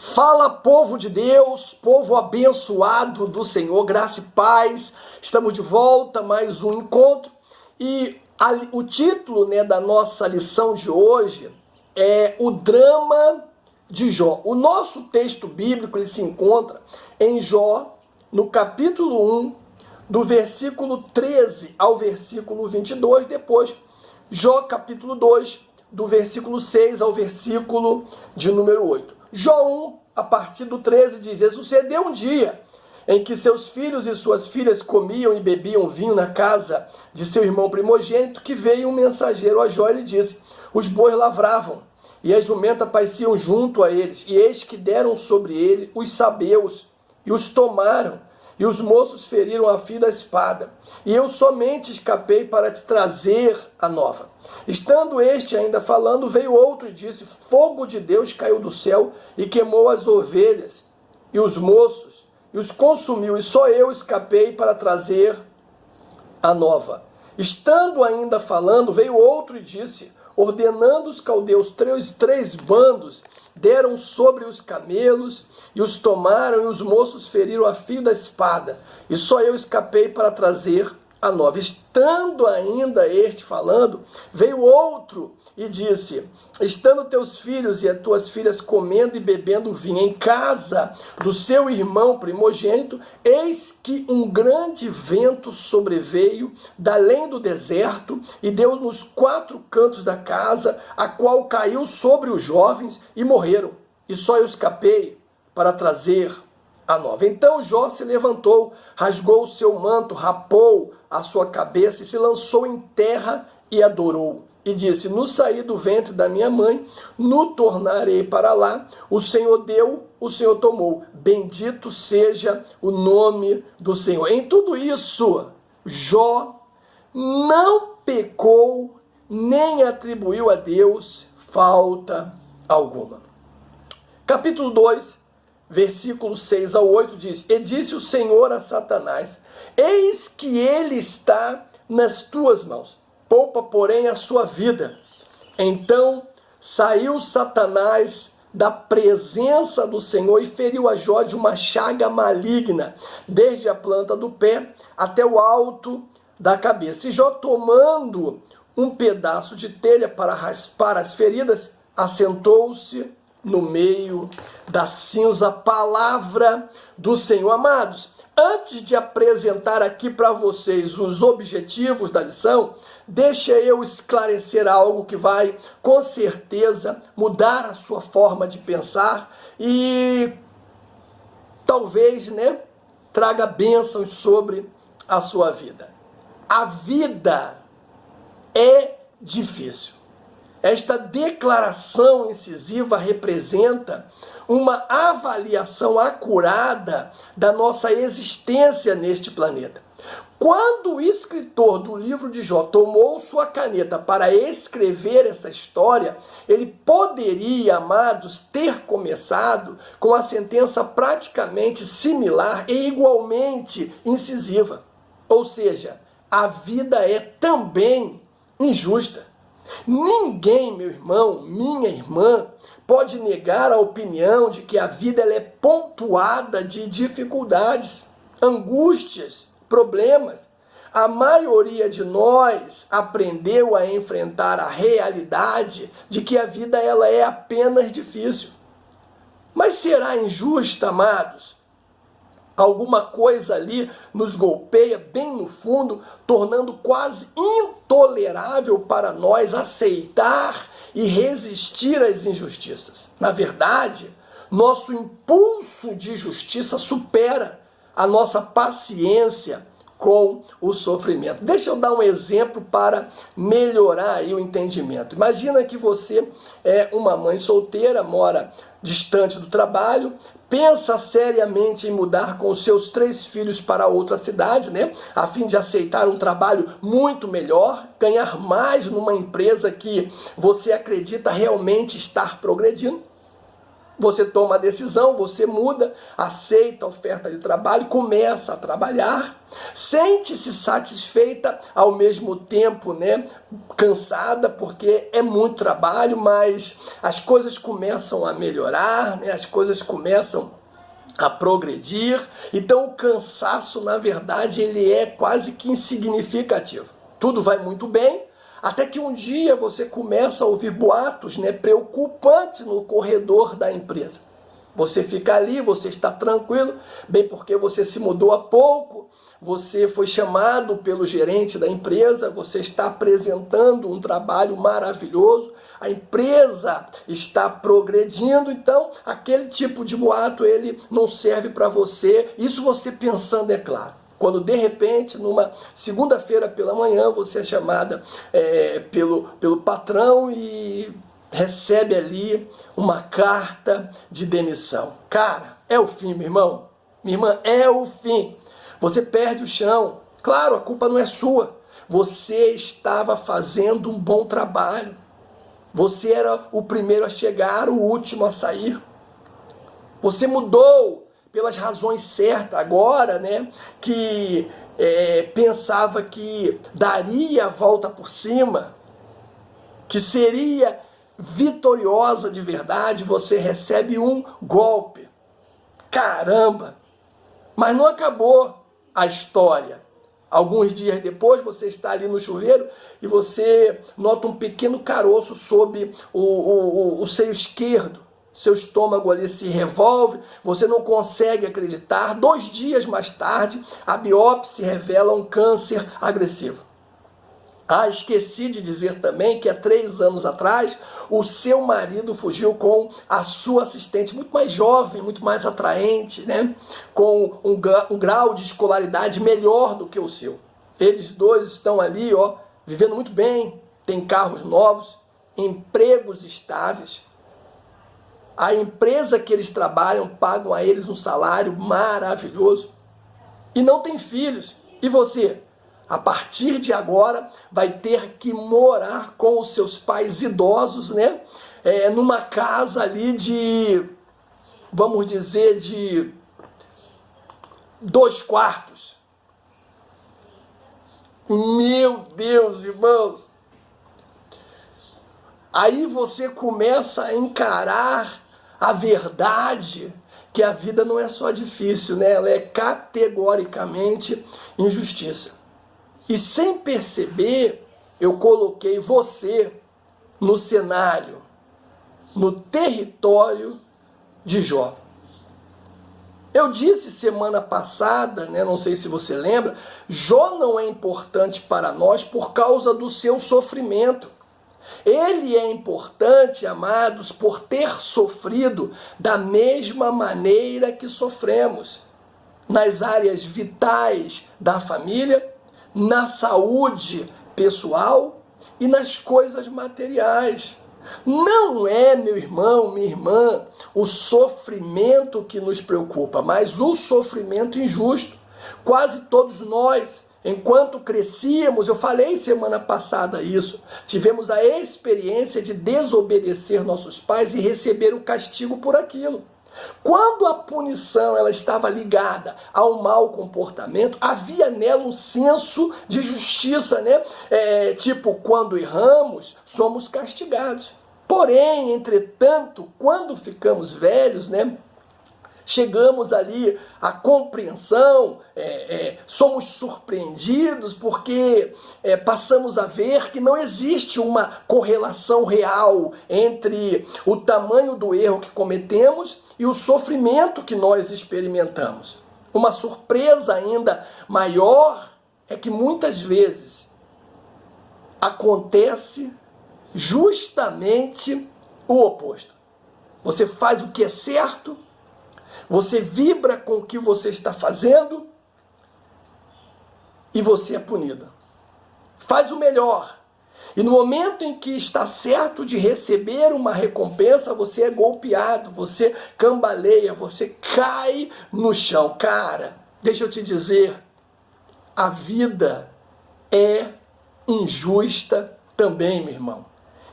Fala, povo de Deus, povo abençoado do Senhor, graça e paz. Estamos de volta, mais um encontro. E o título, da nossa lição de hoje é o drama de Jó. O nosso texto bíblico ele se encontra em Jó, no capítulo 1, do versículo 13 ao versículo 22. Depois, Jó, capítulo 2, do versículo 6 ao versículo de número 8. Jó 1, a partir do 13, diz: E sucedeu um dia em que seus filhos e suas filhas comiam e bebiam vinho na casa de seu irmão primogênito, que veio um mensageiro a Jó e lhe disse: Os bois lavravam, e as jumentas pasciam junto a eles, e eis que deram sobre ele os sabeus, e os tomaram, e os moços feriram a fio da espada. E eu somente escapei para te trazer a nova. Estando este ainda falando, veio outro e disse: Fogo de Deus caiu do céu e queimou as ovelhas e os moços, e os consumiu, e só eu escapei para trazer a nova. Estando ainda falando, veio outro e disse, ordenando os caldeus, três bandos, deram sobre os camelos, e os tomaram, e os moços feriram a fio da espada, e só eu escapei para trazer a nova. Estando ainda este falando, veio outro e disse: Estando teus filhos e as tuas filhas comendo e bebendo vinho em casa do seu irmão primogênito, eis que um grande vento sobreveio da além do deserto e deu nos quatro cantos da casa, a qual caiu sobre os jovens e morreram. E só eu escapei para trazer a nova. Então Jó se levantou, rasgou o seu manto, rapou a sua cabeça e se lançou em terra e adorou. E disse: No saí do ventre da minha mãe, no tornarei para lá. O Senhor deu, o Senhor tomou. Bendito seja o nome do Senhor. Em tudo isso, Jó não pecou, nem atribuiu a Deus falta alguma. Capítulo 2, versículos 6 ao 8 diz: E disse o Senhor a Satanás: Eis que ele está nas tuas mãos, poupa, porém, a sua vida. Então saiu Satanás da presença do Senhor e feriu a Jó de uma chaga maligna, desde a planta do pé até o alto da cabeça. E Jó, tomando um pedaço de telha para raspar as feridas, assentou-se no meio da cinza. Palavra do Senhor. Amados, antes de apresentar aqui para vocês os objetivos da lição, deixa eu esclarecer algo que vai, com certeza, mudar a sua forma de pensar e talvez, traga bênçãos sobre a sua vida. A vida é difícil. Esta declaração incisiva representa uma avaliação acurada da nossa existência neste planeta. Quando o escritor do livro de Jó tomou sua caneta para escrever essa história, ele poderia, amados, ter começado com a sentença praticamente similar e igualmente incisiva. Ou seja, a vida é também injusta. Ninguém, meu irmão, minha irmã, pode negar a opinião de que a vida ela é pontuada de dificuldades, angústias, problemas. A maioria de nós aprendeu a enfrentar a realidade de que a vida ela é apenas difícil. Mas será injusta, amados? Alguma coisa ali nos golpeia bem no fundo, tornando quase intolerável para nós aceitar e resistir às injustiças. Na verdade, nosso impulso de justiça supera a nossa paciência com o sofrimento. Deixa eu dar um exemplo para melhorar aí o entendimento. Imagina que você é uma mãe solteira, mora distante do trabalho, pensa seriamente em mudar com os seus 3 filhos para outra cidade, a fim de aceitar um trabalho muito melhor, ganhar mais numa empresa que você acredita realmente estar progredindo. Você toma a decisão, você muda, aceita a oferta de trabalho, começa a trabalhar, sente-se satisfeita, ao mesmo tempo, né, cansada, porque é muito trabalho, mas as coisas começam a melhorar, né, as coisas começam a progredir. Então o cansaço, na verdade, ele é quase que insignificativo. Tudo vai muito bem, até que um dia você começa a ouvir boatos, né, preocupantes no corredor da empresa. Você fica ali, você está tranquilo, bem porque você se mudou há pouco, você foi chamado pelo gerente da empresa, você está apresentando um trabalho maravilhoso, a empresa está progredindo, então aquele tipo de boato ele não serve para você, isso você pensando, é claro. Quando de repente, numa segunda-feira pela manhã, você é chamada pelo patrão e recebe ali uma carta de demissão. Cara, é o fim, meu irmão. Minha irmã, é o fim. Você perde o chão. Claro, a culpa não é sua. Você estava fazendo um bom trabalho. Você era o primeiro a chegar, o último a sair. Você mudou pelas razões certas agora, né, que pensava que daria a volta por cima, que seria vitoriosa de verdade, você recebe um golpe. Caramba! Mas não acabou a história. Alguns dias depois, você está ali no chuveiro e você nota um pequeno caroço sob o seio esquerdo. Seu estômago ali se revolve, você não consegue acreditar. 2 dias mais tarde, a biópsia revela um câncer agressivo. Ah, esqueci de dizer também que há 3 anos atrás, o seu marido fugiu com a sua assistente, muito mais jovem, muito mais atraente, né? Com um grau de escolaridade melhor do que o seu. Eles dois estão ali, ó, vivendo muito bem, têm carros novos, empregos estáveis. A empresa que eles trabalham pagam a eles um salário maravilhoso. E não tem filhos. E você, a partir de agora, vai ter que morar com os seus pais idosos, né? Numa casa ali de, vamos dizer, de 2 quartos. Meu Deus, irmãos! Aí você começa a encarar a verdade, que a vida não é só difícil, né? Ela é categoricamente injustiça. E sem perceber, eu coloquei você no cenário, no território de Jó. Eu disse semana passada, né, não sei se você lembra, Jó não é importante para nós por causa do seu sofrimento. Ele é importante, amados, por ter sofrido da mesma maneira que sofremos, nas áreas vitais da família, na saúde pessoal e nas coisas materiais. Não é, meu irmão, minha irmã, o sofrimento que nos preocupa, mas o sofrimento injusto. Quase todos nós, enquanto crescíamos, eu falei semana passada isso, tivemos a experiência de desobedecer nossos pais e receber o castigo por aquilo. Quando a punição ela estava ligada ao mau comportamento, havia nela um senso de justiça, né? Tipo, quando erramos, somos castigados. Porém, entretanto, quando ficamos velhos, né? Chegamos ali à compreensão, somos surpreendidos porque passamos a ver que não existe uma correlação real entre o tamanho do erro que cometemos e o sofrimento que nós experimentamos. Uma surpresa ainda maior é que muitas vezes acontece justamente o oposto. Você faz o que é certo, você vibra com o que você está fazendo e você é punido. Faz o melhor. E no momento em que está certo de receber uma recompensa, você é golpeado, você cambaleia, você cai no chão. Cara, deixa eu te dizer, a vida é injusta também, meu irmão.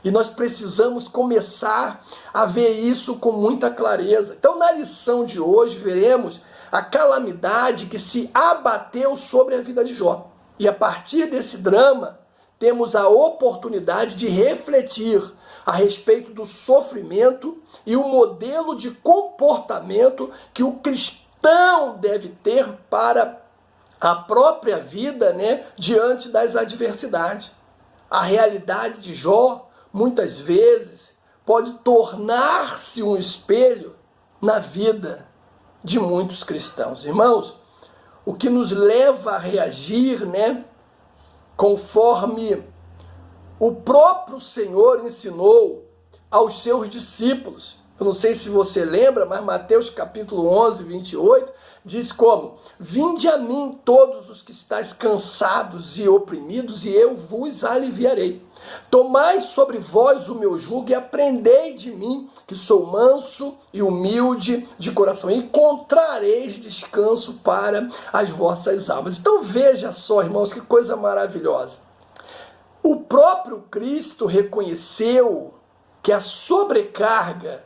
E nós precisamos começar a ver isso com muita clareza. Então, na lição de hoje, veremos a calamidade que se abateu sobre a vida de Jó. E a partir desse drama, temos a oportunidade de refletir a respeito do sofrimento e o modelo de comportamento que o cristão deve ter para a própria vida, diante das adversidades. A realidade de Jó, muitas vezes, pode tornar-se um espelho na vida de muitos cristãos. Irmãos, o que nos leva a reagir, conforme o próprio Senhor ensinou aos seus discípulos. Eu não sei se você lembra, mas Mateus capítulo 11, 28, diz como: vinde a mim todos os que estáis cansados e oprimidos, e eu vos aliviarei. Tomai sobre vós o meu jugo e aprendei de mim, que sou manso e humilde de coração, e encontrareis descanso para as vossas almas. Então veja só, irmãos, que coisa maravilhosa. O próprio Cristo reconheceu que a sobrecarga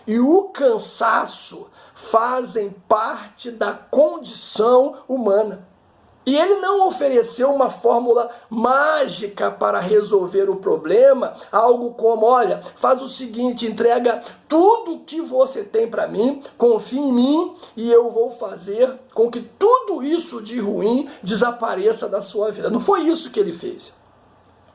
e o cansaço fazem parte da condição humana. E ele não ofereceu uma fórmula mágica para resolver o problema, algo como: olha, faz o seguinte, entrega tudo que você tem para mim, confia em mim e eu vou fazer com que tudo isso de ruim desapareça da sua vida. Não foi isso que ele fez.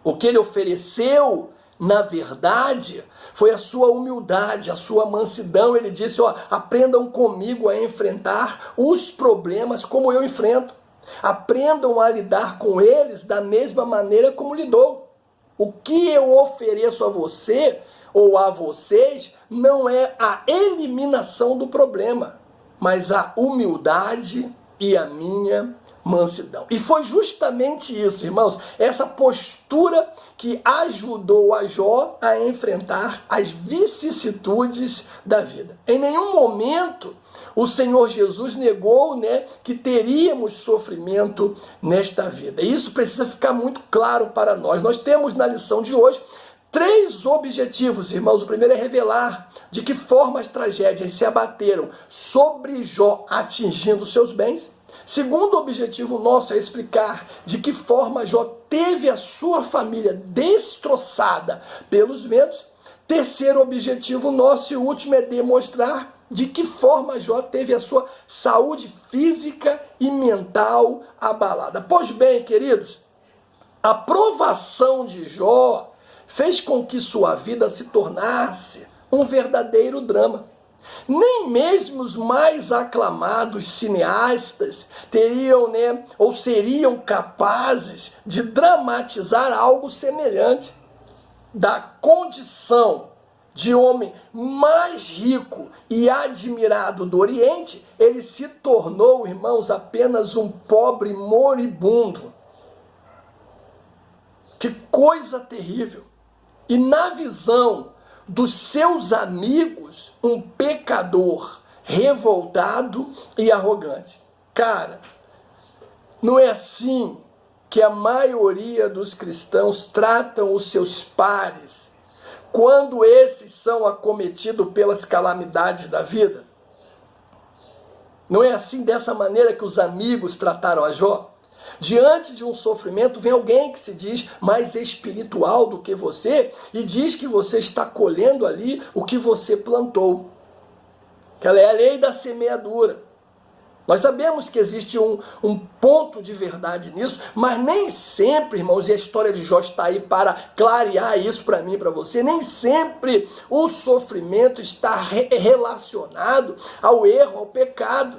O que ele ofereceu, na verdade, foi a sua humildade, a sua mansidão. Ele disse: aprendam comigo a enfrentar os problemas como eu enfrento. Aprendam a lidar com eles da mesma maneira como lidou. O que eu ofereço a você ou a vocês não é a eliminação do problema, mas a humildade e a minha mansidão. E foi justamente isso, irmãos, essa postura que ajudou a Jó a enfrentar as vicissitudes da vida. Em nenhum momento o Senhor Jesus negou, que teríamos sofrimento nesta vida. E isso precisa ficar muito claro para nós. Nós temos na lição de hoje 3 objetivos, irmãos. O primeiro é revelar de que forma as tragédias se abateram sobre Jó, atingindo seus bens. Segundo objetivo nosso é explicar de que forma Jó teve a sua família destroçada pelos ventos. Terceiro objetivo nosso e último é demonstrar de que forma Jó teve a sua saúde física e mental abalada. Pois bem, queridos, a provação de Jó fez com que sua vida se tornasse um verdadeiro drama. Nem mesmo os mais aclamados cineastas teriam, ou seriam capazes de dramatizar algo semelhante. Da condição de homem mais rico e admirado do Oriente, ele se tornou, irmãos, apenas um pobre moribundo. Que coisa terrível! E na visão dos seus amigos, um pecador revoltado e arrogante. Cara, não é assim que a maioria dos cristãos tratam os seus pares quando esses são acometidos pelas calamidades da vida? Não é assim, dessa maneira, que os amigos trataram a Jó? Diante de um sofrimento, vem alguém que se diz mais espiritual do que você e diz que você está colhendo ali o que você plantou. Que ela é a lei da semeadura. Nós sabemos que existe um ponto de verdade nisso, mas nem sempre, irmãos, e a história de Jó está aí para clarear isso para mim e para você, nem sempre o sofrimento está relacionado ao erro, ao pecado.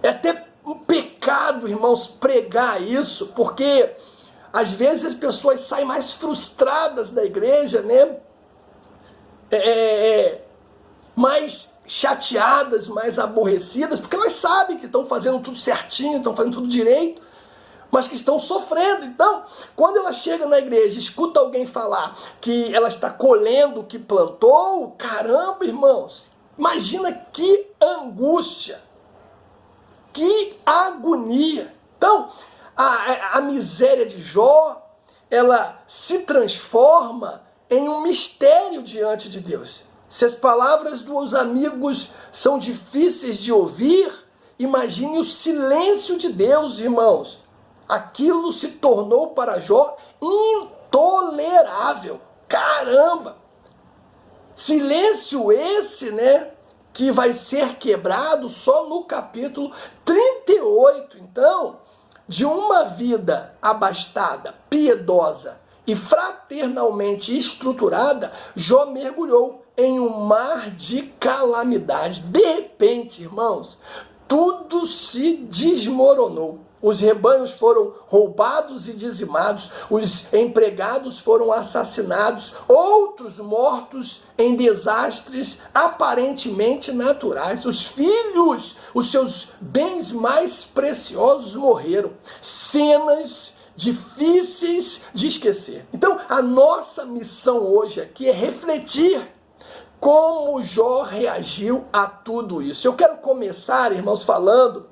É até um pecado, irmãos, pregar isso, porque às vezes as pessoas saem mais frustradas da igreja, mais chateadas, mais aborrecidas, porque elas sabem que estão fazendo tudo certinho, estão fazendo tudo direito, mas que estão sofrendo. Então, quando ela chega na igreja, escuta alguém falar que ela está colhendo o que plantou, caramba, irmãos, imagina que angústia, que agonia. Então, a miséria de Jó ela se transforma em um mistério diante de Deus. Se as palavras dos amigos são difíceis de ouvir, imagine o silêncio de Deus, irmãos. Aquilo se tornou para Jó intolerável. Caramba! Silêncio esse, né, que vai ser quebrado só no capítulo 38. Então, de uma vida abastada, piedosa e fraternalmente estruturada, Jó mergulhou em um mar de calamidade. De repente, irmãos, tudo se desmoronou. Os rebanhos foram roubados e dizimados, os empregados foram assassinados, outros mortos em desastres aparentemente naturais. Os filhos, os seus bens mais preciosos morreram. Cenas difíceis de esquecer. Então, a nossa missão hoje aqui é refletir como Jó reagiu a tudo isso. Eu quero começar, irmãos, falando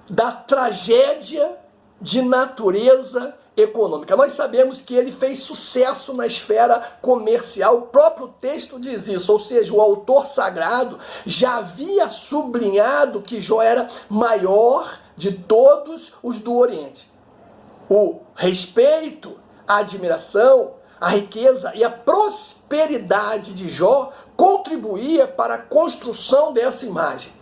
da tragédia de natureza econômica. Nós sabemos que ele fez sucesso na esfera comercial. O próprio texto diz isso, ou seja, o autor sagrado já havia sublinhado que Jó era maior de todos os do Oriente. O respeito, a admiração, a riqueza e a prosperidade de Jó contribuía para a construção dessa imagem.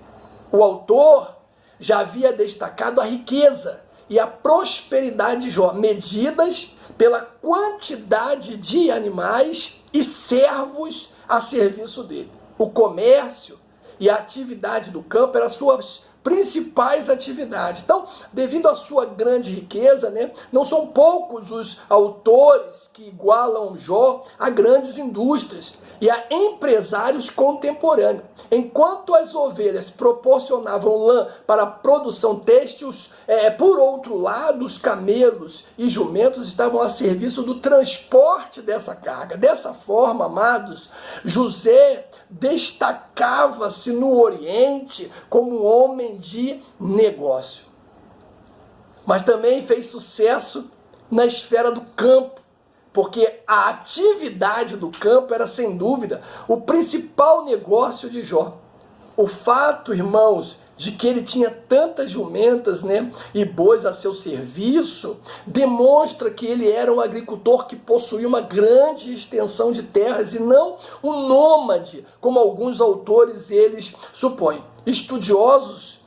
O autor já havia destacado a riqueza e a prosperidade de Jó, medidas pela quantidade de animais e servos a serviço dele. O comércio e a atividade do campo eram suas principais atividades. Então, devido à sua grande riqueza, né, não são poucos os autores que igualam Jó a grandes indústrias e a empresários contemporâneos. Enquanto as ovelhas proporcionavam lã para a produção têxtil, por outro lado, os camelos e jumentos estavam a serviço do transporte dessa carga. Dessa forma, amados, José destacava-se no Oriente como um homem de negócio. Mas também fez sucesso na esfera do campo, porque a atividade do campo era, sem dúvida, o principal negócio de Jó. O fato, irmãos, de que ele tinha tantas jumentas, né, e bois a seu serviço, demonstra que ele era um agricultor que possuía uma grande extensão de terras e não um nômade, como alguns autores eles supõem. Estudiosos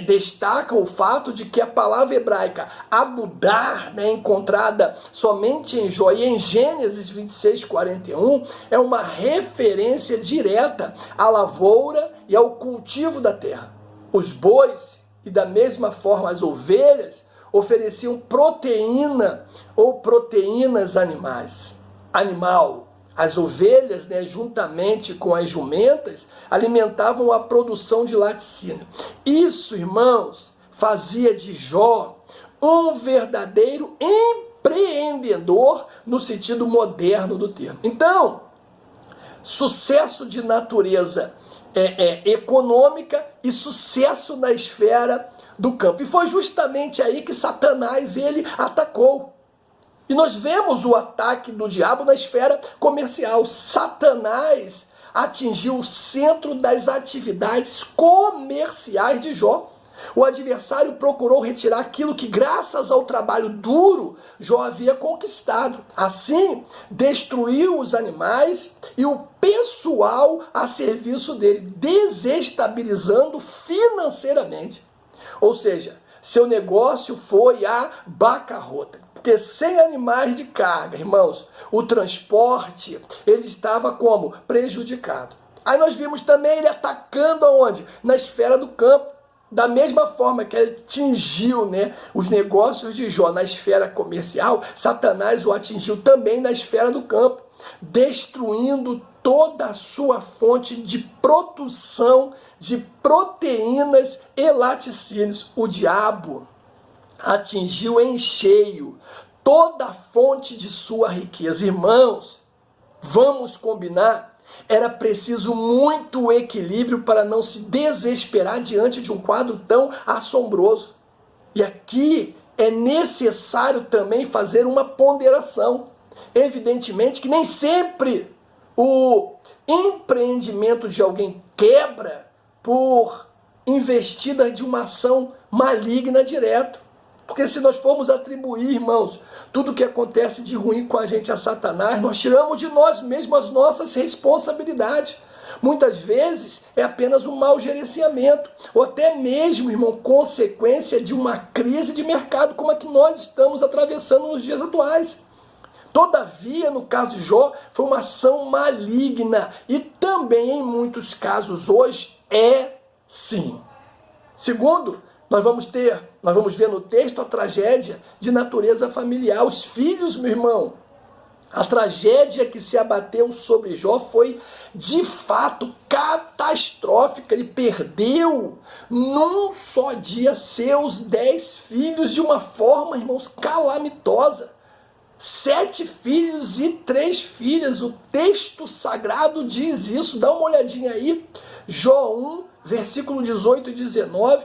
destacam o fato de que a palavra hebraica abudar, né, encontrada somente em Jó e em Gênesis 26:41, é uma referência direta à lavoura e ao cultivo da terra. Os bois e da mesma forma as ovelhas ofereciam proteína ou proteínas animal. As ovelhas, né, juntamente com as jumentas, alimentavam a produção de laticínio. Isso, irmãos, fazia de Jó um verdadeiro empreendedor no sentido moderno do termo. Então, sucesso de natureza econômica e sucesso na esfera do campo. E foi justamente aí que Satanás ele atacou. E nós vemos o ataque do diabo na esfera comercial. Satanás atingiu o centro das atividades comerciais de Jó. O adversário procurou retirar aquilo que, graças ao trabalho duro, Jó havia conquistado. Assim, destruiu os animais e o pessoal a serviço dele, desestabilizando financeiramente. Ou seja, seu negócio foi a bancarrota. Porque sem animais de carga, irmãos, o transporte, ele estava como? Prejudicado. Aí nós vimos também ele atacando aonde? Na esfera do campo. Da mesma forma que ele atingiu, né, os negócios de Jó na esfera comercial, Satanás o atingiu também na esfera do campo, destruindo toda a sua fonte de produção de proteínas e laticínios. O diabo atingiu em cheio toda a fonte de sua riqueza. Irmãos, vamos combinar? Era preciso muito equilíbrio para não se desesperar diante de um quadro tão assombroso. E aqui é necessário também fazer uma ponderação. Evidentemente que nem sempre o empreendimento de alguém quebra por investida de uma ação maligna direto. Porque se nós formos atribuir, irmãos, tudo que acontece de ruim com a gente a Satanás, nós tiramos de nós mesmos as nossas responsabilidades. Muitas vezes é apenas um mau gerenciamento, ou até mesmo, irmão, consequência de uma crise de mercado como a que nós estamos atravessando nos dias atuais. Todavia, no caso de Jó, foi uma ação maligna e também, em muitos casos hoje, é sim. Segundo, nós vamos ver no texto a tragédia de natureza familiar. Os filhos, meu irmão, a tragédia que se abateu sobre Jó foi, de fato, catastrófica. Ele perdeu, num só dia, seus 10 filhos de uma forma, irmãos, calamitosa. 7 filhos e 3 filhas. O texto sagrado diz isso. Dá uma olhadinha aí. Jó 1, versículo 18 e 19.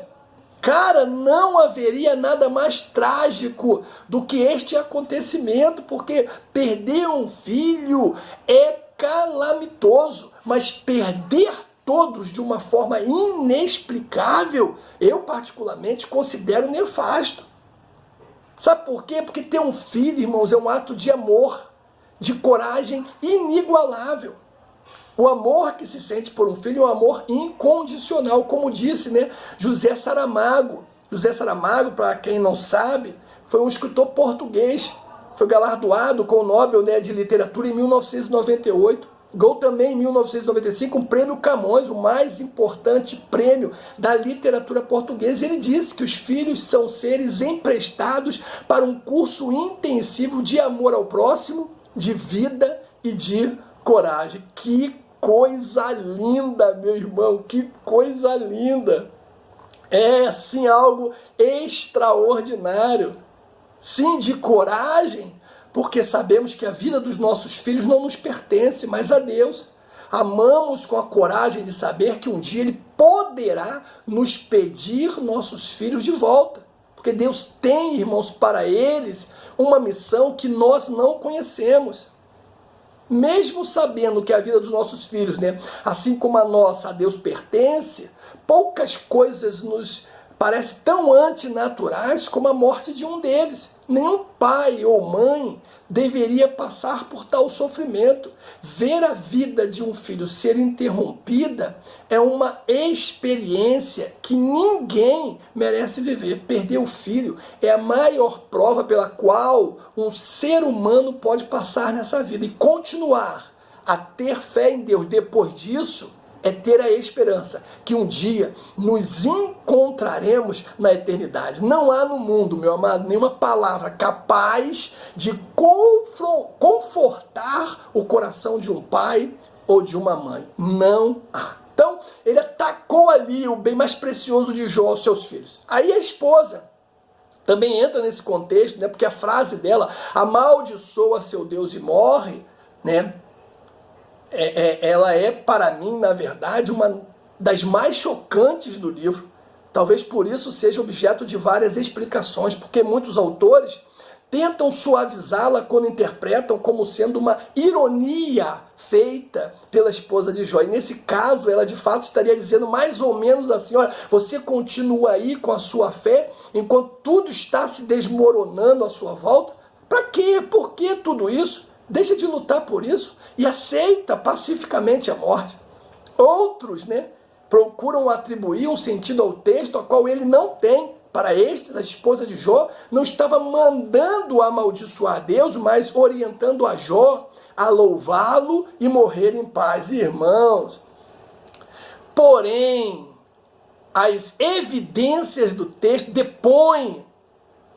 Cara, não haveria nada mais trágico do que este acontecimento, porque perder um filho é calamitoso, mas perder todos de uma forma inexplicável, eu particularmente considero nefasto. Sabe por quê? Porque ter um filho, irmãos, é um ato de amor, de coragem inigualável. O amor que se sente por um filho é um amor incondicional, como disse, José Saramago. José Saramago, para quem não sabe, foi um escritor português. Foi galardoado com o Nobel de Literatura em 1998. Ganhou também em 1995 um prêmio Camões, o mais importante prêmio da literatura portuguesa. Ele disse que os filhos são seres emprestados para um curso intensivo de amor ao próximo, de vida e de coragem. Que coisa linda, meu irmão, que coisa linda. É, sim, algo extraordinário. Sim, de coragem, porque sabemos que a vida dos nossos filhos não nos pertence, mas a Deus. Amamos com a coragem de saber que um dia Ele poderá nos pedir nossos filhos de volta. Porque Deus tem, irmãos, para eles uma missão que nós não conhecemos. Mesmo sabendo que a vida dos nossos filhos, assim como a nossa, a Deus pertence, poucas coisas nos parecem tão antinaturais como a morte de um deles. Nenhum pai ou mãe deveria passar por tal sofrimento. Ver a vida de um filho ser interrompida é uma experiência que ninguém merece viver. Perder o filho é a maior prova pela qual um ser humano pode passar nessa vida. E continuar a ter fé em Deus depois disso é ter a esperança que um dia nos encontraremos na eternidade. Não há no mundo, meu amado, nenhuma palavra capaz de confortar o coração de um pai ou de uma mãe. Não há. Então, ele atacou ali o bem mais precioso de Jó, os seus filhos. Aí a esposa também entra nesse contexto, porque a frase dela, amaldiçoa seu Deus e morre, ela é, para mim, na verdade, uma das mais chocantes do livro. Talvez por isso seja objeto de várias explicações, porque muitos autores tentam suavizá-la quando interpretam como sendo uma ironia feita pela esposa de Jó. E nesse caso, ela de fato estaria dizendo mais ou menos assim, olha, você continua aí com a sua fé, enquanto tudo está se desmoronando à sua volta? Para quê? Por que tudo isso? Deixa de lutar por isso e aceita pacificamente a morte. Outros, procuram atribuir um sentido ao texto a qual ele não tem. Para estes, a esposa de Jó não estava mandando amaldiçoar a Deus, mas orientando a Jó a louvá-lo e morrer em paz. Irmãos, porém, as evidências do texto depõem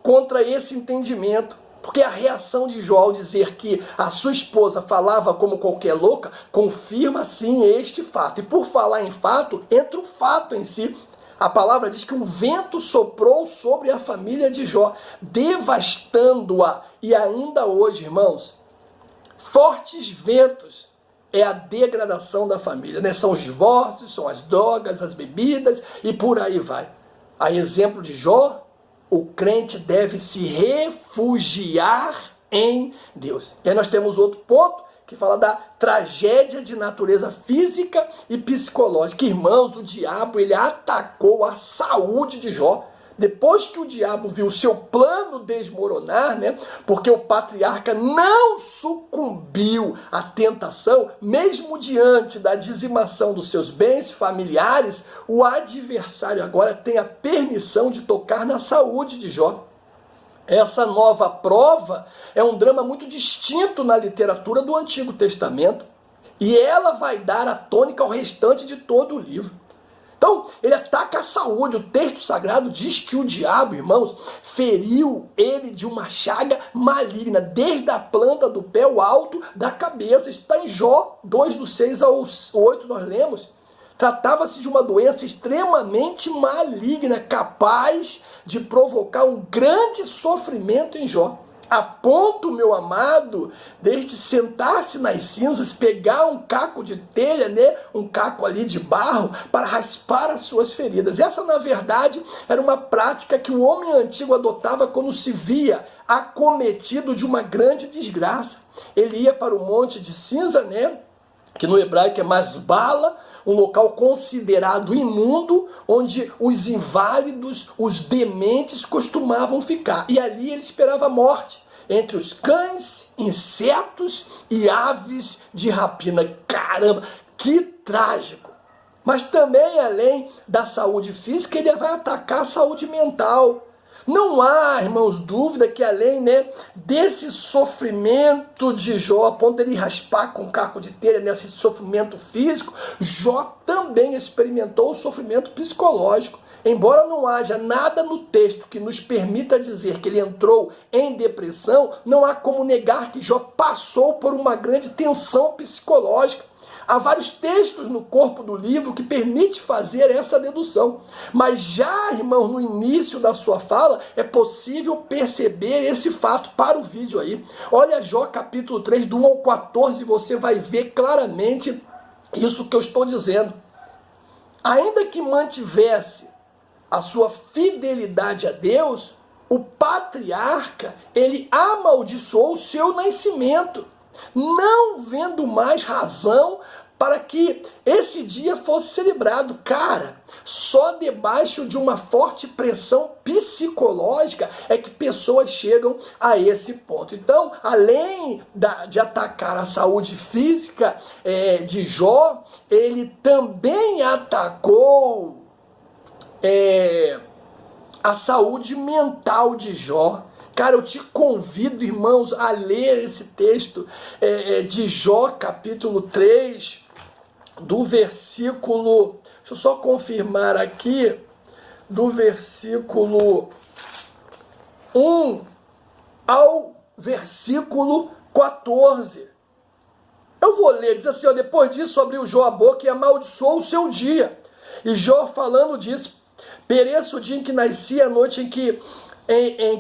contra esse entendimento. Porque a reação de Jó ao dizer que a sua esposa falava como qualquer louca, confirma sim este fato. E por falar em fato, entra o fato em si. A palavra diz que um vento soprou sobre a família de Jó, devastando-a. E ainda hoje, irmãos, fortes ventos é a degradação da família. São os divórcios, são as drogas, as bebidas e por aí vai. A exemplo de Jó, o crente deve se refugiar em Deus. E aí nós temos outro ponto que fala da tragédia de natureza física e psicológica. Irmãos, o diabo ele atacou a saúde de Jó. Depois que o diabo viu seu plano desmoronar, né, porque o patriarca não sucumbiu à tentação, mesmo diante da dizimação dos seus bens familiares, o adversário agora tem a permissão de tocar na saúde de Jó. Essa nova prova é um drama muito distinto na literatura do Antigo Testamento e ela vai dar a tônica ao restante de todo o livro. Então, ele ataca a saúde. O texto sagrado diz que o diabo, irmãos, feriu ele de uma chaga maligna, desde a planta do pé ao alto da cabeça. Isso está em Jó 2, do 6 ao 8, nós lemos. Tratava-se de uma doença extremamente maligna, capaz de provocar um grande sofrimento em Jó. A ponto, meu amado, desde sentar-se nas cinzas, pegar um caco de telha, né, um caco ali de barro, para raspar as suas feridas. Essa, na verdade, era uma prática que o homem antigo adotava quando se via acometido de uma grande desgraça. Ele ia para o monte de cinza, né, que no hebraico é masbala, um local considerado imundo, onde os inválidos, os dementes costumavam ficar. E ali ele esperava a morte, entre os cães, insetos e aves de rapina. Caramba, que trágico! Mas também, além da saúde física, ele vai atacar a saúde mental. Não há, irmãos, dúvida que além, né, desse sofrimento de Jó, a ponto de ele raspar com caco de telha, nesse sofrimento físico, Jó também experimentou o sofrimento psicológico. Embora não haja nada no texto que nos permita dizer que ele entrou em depressão, não há como negar que Jó passou por uma grande tensão psicológica. Há vários textos no corpo do livro que permite fazer essa dedução. Mas já, irmão, no início da sua fala, é possível perceber esse fato. Para o vídeo aí. Olha Jó capítulo 3, do 1 ao 14, você vai ver claramente isso que eu estou dizendo. Ainda que mantivesse a sua fidelidade a Deus, o patriarca, ele amaldiçoou o seu nascimento, não vendo mais razão para que esse dia fosse celebrado. Cara, só debaixo de uma forte pressão psicológica é que pessoas chegam a esse ponto. Então, além de atacar a saúde física de Jó, ele também atacou a saúde mental de Jó. Cara, eu te convido, irmãos, a ler esse texto de Jó, capítulo 3, do versículo, deixa eu só confirmar aqui, do versículo 1 ao versículo 14. Eu vou ler, diz assim, ó, depois disso abriu Jó a boca e amaldiçoou o seu dia. E Jó, falando disso, pereça o dia em que nasci, a noite em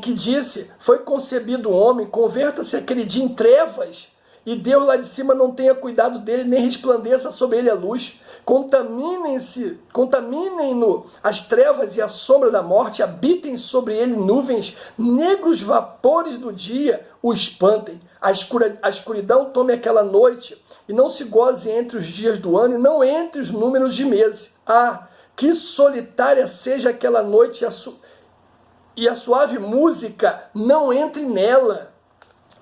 que disse, foi concebido o homem, converta-se aquele dia em trevas, e Deus lá de cima não tenha cuidado dele, nem resplandeça sobre ele a luz. Contaminem-no as trevas e a sombra da morte, habitem sobre ele nuvens, negros vapores do dia o espantem. A escuridão tome aquela noite, e não se goze entre os dias do ano, e não entre os números de meses. Ah, que solitária seja aquela noite, e a suave música não entre nela.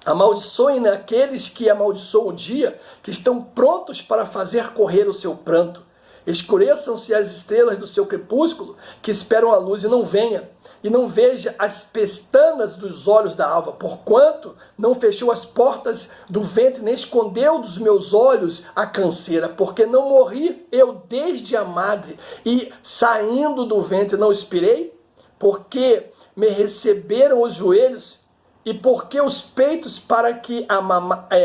Amaldiçoem aqueles que amaldiçoam o dia, que estão prontos para fazer correr o seu pranto. Escureçam-se as estrelas do seu crepúsculo, que esperam a luz e não venha, e não veja as pestanas dos olhos da alva, porquanto não fechou as portas do ventre, nem escondeu dos meus olhos a canseira, porque não morri eu desde a madre, e saindo do ventre não expirei, porque me receberam os joelhos, e porque os peitos para que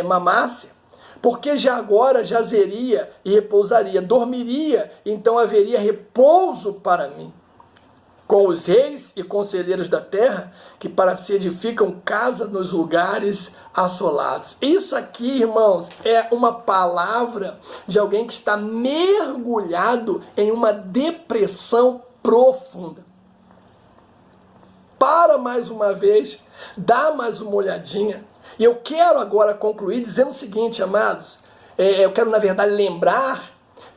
mamasse, porque já agora jazeria e repousaria, dormiria, então haveria repouso para mim. Com os reis e conselheiros da terra, que para si edificam casa nos lugares assolados. Isso aqui, irmãos, é uma palavra de alguém que está mergulhado em uma depressão profunda. para mais uma vez, dá mais uma olhadinha. E eu quero agora concluir dizendo o seguinte, amados, eu quero na verdade lembrar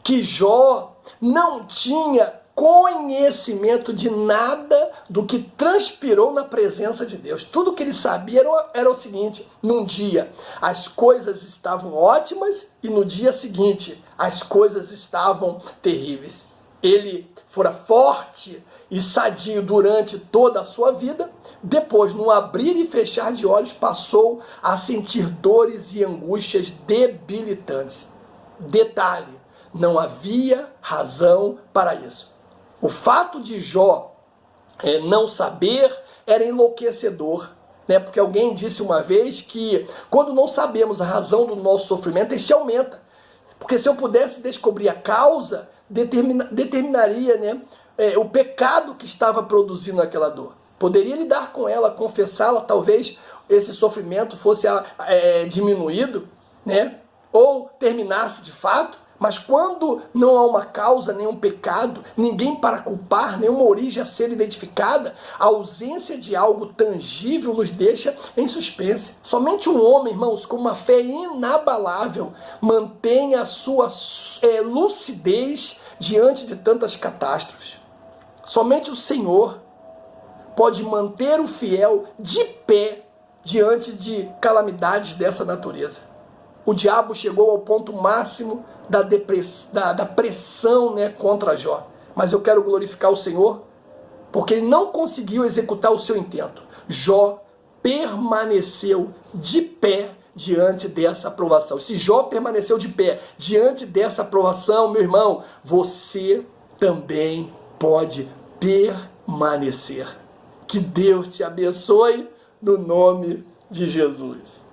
que Jó não tinha conhecimento de nada do que transpirou na presença de Deus. Tudo que ele sabia era o seguinte: num dia as coisas estavam ótimas e no dia seguinte as coisas estavam terríveis. Ele fora forte e sadio durante toda a sua vida, depois, no abrir e fechar de olhos, passou a sentir dores e angústias debilitantes. Detalhe, não havia razão para isso. O fato de Jó não saber era enlouquecedor, né? Porque alguém disse uma vez que quando não sabemos a razão do nosso sofrimento, este aumenta. Porque se eu pudesse descobrir a causa, determinaria, né, o pecado que estava produzindo aquela dor. Poderia lidar com ela, confessá-la, talvez esse sofrimento fosse diminuído, né? Ou terminasse de fato. Mas quando não há uma causa, nenhum pecado, ninguém para culpar, nenhuma origem a ser identificada, a ausência de algo tangível nos deixa em suspense. Somente um homem, irmãos, com uma fé inabalável, mantém a sua lucidez diante de tantas catástrofes. Somente o Senhor pode manter o fiel de pé diante de calamidades dessa natureza. O diabo chegou ao ponto máximo da pressão, né, contra Jó. Mas eu quero glorificar o Senhor, porque ele não conseguiu executar o seu intento. Jó permaneceu de pé diante dessa aprovação. Se Jó permaneceu de pé diante dessa aprovação, meu irmão, você também pode permanecer. Que Deus te abençoe no nome de Jesus.